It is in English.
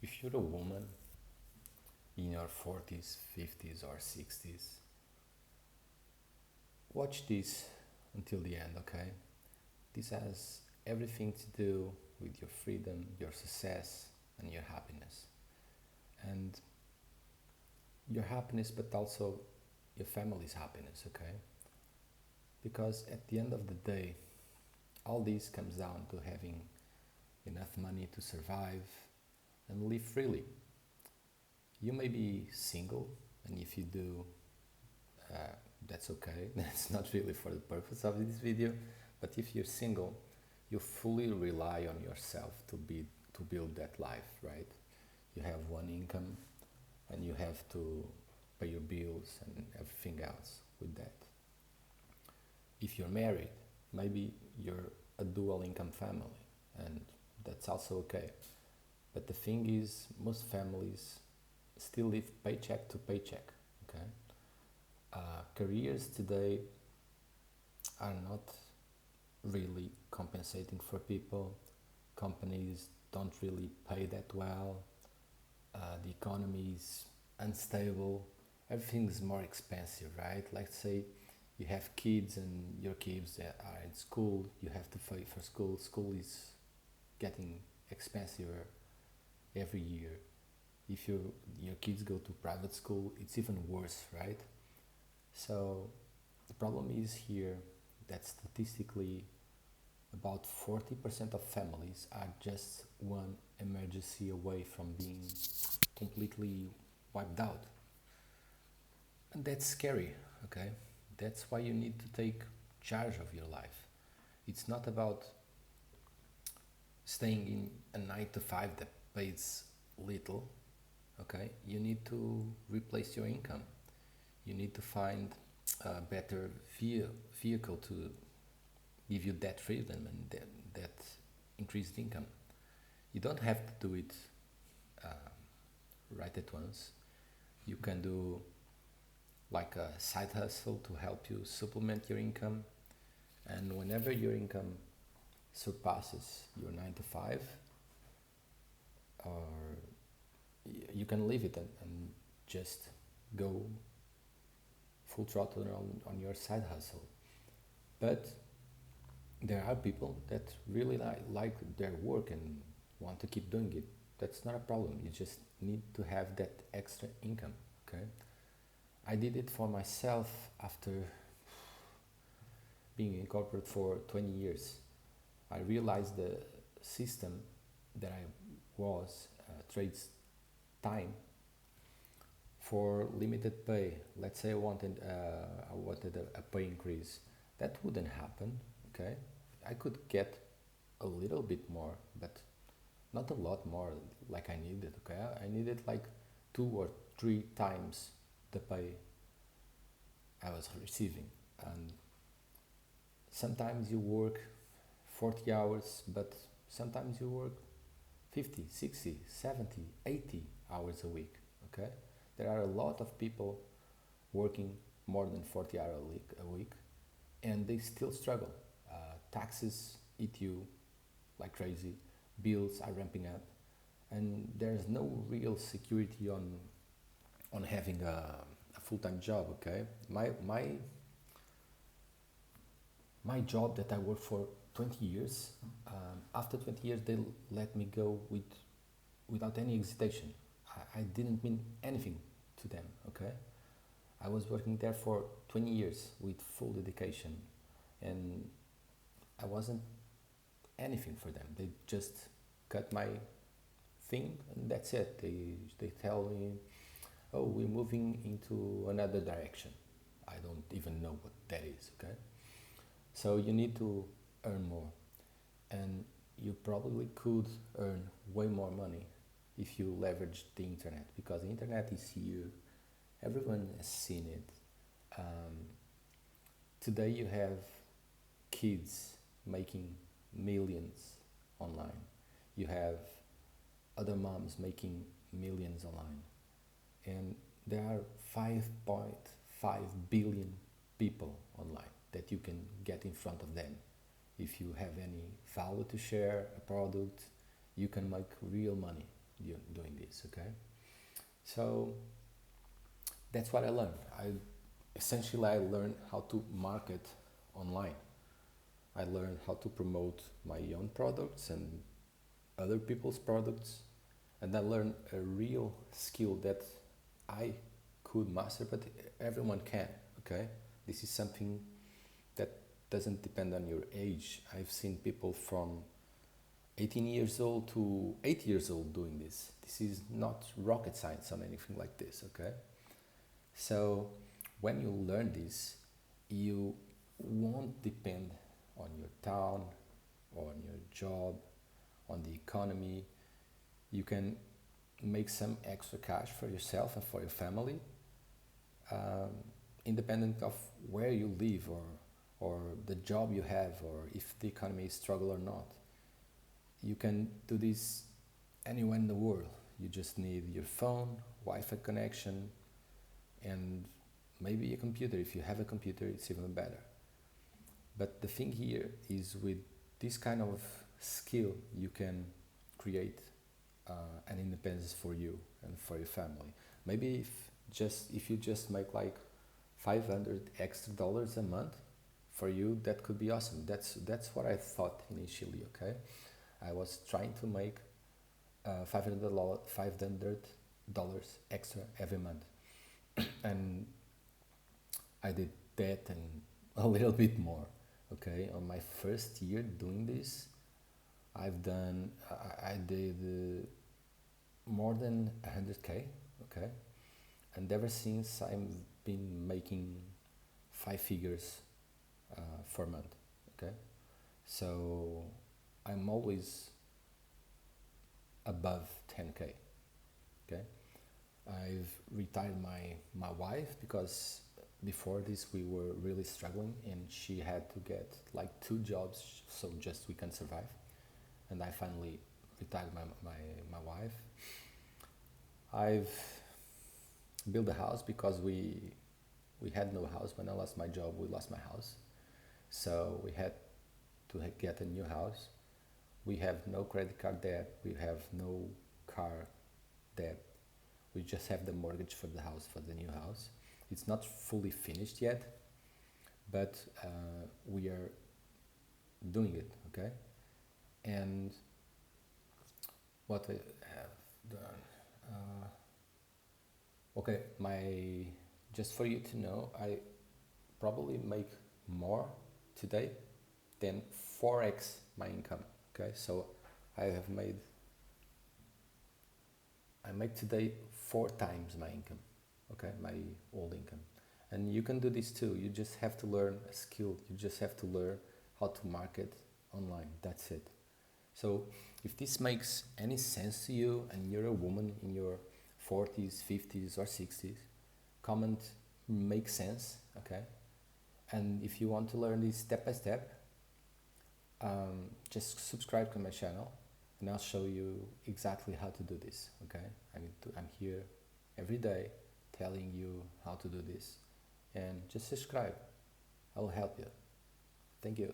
If you're a woman in your 40s, 50s, or 60s, watch this until the end, okay? This has everything to do with your freedom, your success, and your happiness. And your happiness, but also your family's happiness, okay? Because at the end of the day, all this comes down to having enough money to survive and live freely. You may be single, and if you do, uh, that's okay. That's not really for the purpose of this video. But if you're single, you fully rely on yourself to build that life, right? You have one income, and you have to pay your bills and everything else with that. If you're married, maybe you're a dual income family, and that's also okay. But the thing is, most families still live paycheck to paycheck. Okay, careers today are not really compensating for people. Companies don't really pay that well. The economy is unstable. Everything's more expensive, right? Let's say you have kids and your kids are in school. You have to pay for school. School is getting expensive every year. If your kids go to private school, it's even worse, right? So the problem is here that statistically about 40% of families are just one emergency away from being completely wiped out. And that's scary, okay? That's why you need to take charge of your life. It's not about staying in a 9 to 5 that pays little, okay? You need to replace your income. You need to find a better vehicle to give you that freedom and that increased income. You don't have to do it uh, right at once. You can do like a side hustle to help you supplement your income. And whenever your income surpasses your 9 to 5, or you can leave it and just go full throttle on your side hustle. But there are people that really like their work and want to keep doing it. That's not a problem. You just need to have that extra income, okay? I did it for myself after being in corporate for 20 years. I realized the system that I was trades time for limited pay. Let's say I wanted a pay increase. That wouldn't happen, okay? I could get a little bit more, but not a lot more like I needed, okay? I needed like 2 or 3 times the pay I was receiving. And sometimes you work 40 hours, but sometimes you work 50, 60, 70, 80 hours a week, okay? There are a lot of people working more than 40 hours a week, and they still struggle. Taxes eat you like crazy, bills are ramping up, and there's no real security on having a full-time job, okay? My job that I worked for 20 years, after 20 years they let me go without any hesitation. I didn't mean anything to them, okay? I was working there for 20 years with full dedication, and I wasn't anything for them. They just cut my thing and that's it. They tell me, oh, we're moving into another direction. I don't even know what that is, okay? So you need to earn more, and you probably could earn way more money if you leverage the internet, because the internet is here. Everyone has seen it. Um, Today you have kids making millions online. You have other moms making millions online. And there are 5.5 billion people online that you can get in front of them. If you have any value to share, a product, you can make real money. doing this, okay? So that's what I learned. I learned how to market online. I learned how to promote my own products and other people's products, and I learned a real skill that I could master, but everyone can, okay? This is something that doesn't depend on your age. I've seen people from 18 years old to 8 years old doing this. This is not rocket science or anything like this, okay? So when you learn this, you won't depend on your town, on your job, on the economy. You can make some extra cash for yourself and for your family, um, independent of where you live or the job you have or if the economy is struggle or not. You can do this anywhere in the world. You just need your phone, Wi-Fi connection, and maybe a computer. If you have a computer, it's even better. But the thing here is with this kind of skill, you can create an independence for you and for your family. Maybe if you just make like 500 extra dollars a month, for you that could be awesome. That's what I thought initially. Okay, I was trying to make $500 extra every month, and I did that and a little bit more. Okay, on my first year doing this, I did more than 100K. Okay, and ever since I've been making 5 figures for a month. Okay, so I'm always above 10K. Okay, I've retired my wife because before this we were really struggling and she had to get like 2 jobs so just we can survive, and I finally retired my wife. I've built a house because we had no house. When I lost my job, we lost my house, so we had to get a new house. We have no credit card debt, we have no car debt, we just have the mortgage for the house, for the new house. It's not fully finished yet, but we are doing it, okay? And what I have done, okay, just for you to know, I probably make more today than 4x my income. Okay, so I make today 4 times my income. Okay, my old income, and you can do this too. You just have to learn a skill. You just have to learn how to market online. That's it. So if this makes any sense to you and you're a woman in your 40s, 50s or 60s, comment makes sense, okay? And if you want to learn this step by step, just subscribe to my channel and I'll show you exactly how to do this, okay? I'm here every day telling you how to do this, and just subscribe. I will help you. Thank you.